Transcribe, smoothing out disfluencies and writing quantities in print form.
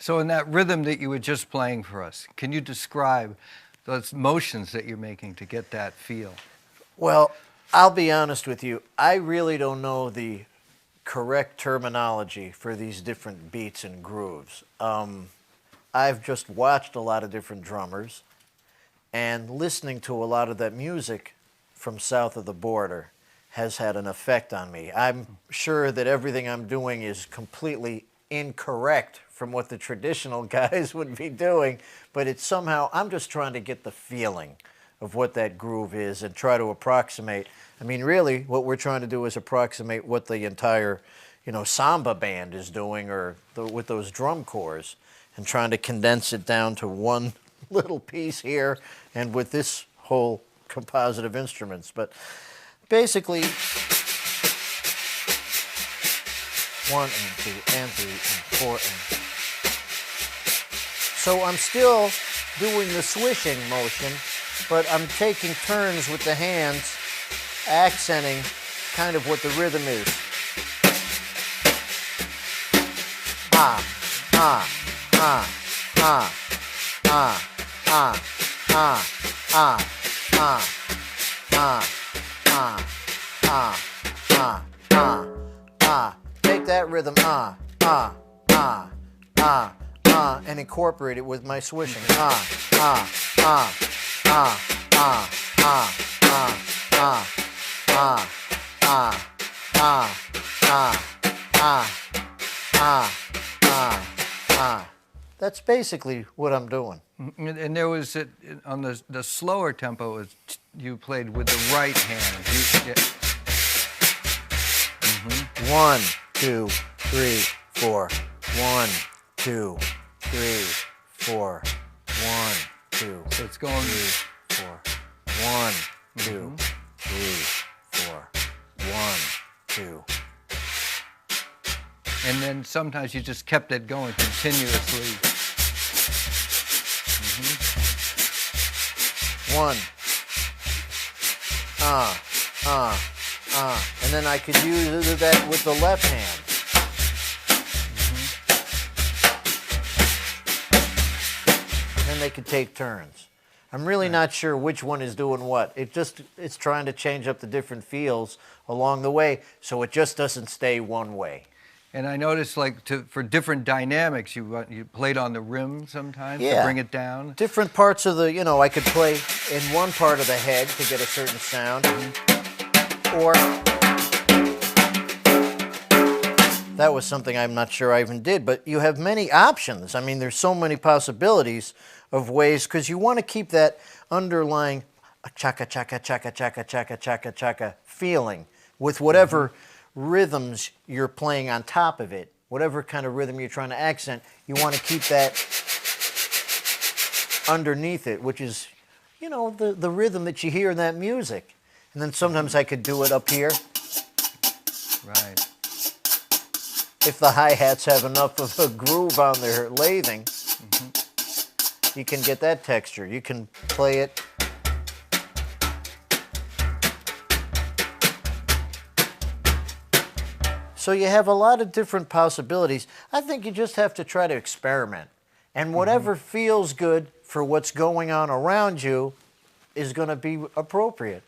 So in that rhythm that you were just playing for us, can you describe those motions that you're making to get that feel? Well, I'll be honest with you. I really don't know the correct terminology for these different beats and grooves. I've just watched a lot of different drummers, and listening to a lot of that music from south of the border has had an effect on me. I'm sure that everything I'm doing is completely incorrect from what the traditional guys would be doing, but it's somehow, I'm just trying to get the feeling of what that groove is and try to approximate. I mean, really, what we're trying to do is approximate what the entire, samba band is doing or with those drum corps, and trying to condense it down to one little piece here and with this whole composite of instruments. But basically, 1 and 2 and 3 and 4 and... So I'm still doing the swishing motion, but I'm taking turns with the hands, accenting kind of what the rhythm is. Ah, ah, ah, ah, ah, ah, ah, ah, ah, ah, ah, ah, ah, ah, ah. Take that rhythm, ah, ah, ah, ah, ah, and incorporate it with my swishing. Ah, ah, ah, ah, ah, ah, ah, ah, ah, ah, ah, ah, ah, ah, ah, ah. That's basically what I'm doing. And there was, on the slower tempo, you played with the right hand. Mm-hmm. 1, 2, 3, 4. 1, 2, 3, 4. 1, 2. So it's going 3, 4. 1, 2, 3, 4. 1, 2. And then sometimes you just kept it going continuously. 1. And then I could use that with the left hand. And then they could take turns. I'm really not sure which one is doing what. It's trying to change up the different feels along the way, so it just doesn't stay one way. And I noticed, for different dynamics, you played on the rim sometimes to bring it down. Different parts of the, I could play in one part of the head to get a certain sound, or that was something I'm not sure I even did. But you have many options. I mean, there's so many possibilities of ways, because you want to keep that underlying chaka chaka chaka chaka chaka chaka chaka feeling with whatever rhythms you're playing on top of it, whatever kind of rhythm you're trying to accent, you want to keep that underneath it, which is, the rhythm that you hear in that music. And then sometimes I could do it up here. Right. If the hi-hats have enough of a groove on their lathing, you can get that texture. You can play it. So you have a lot of different possibilities. I think you just have to try to experiment. And whatever feels good for what's going on around you is going to be appropriate.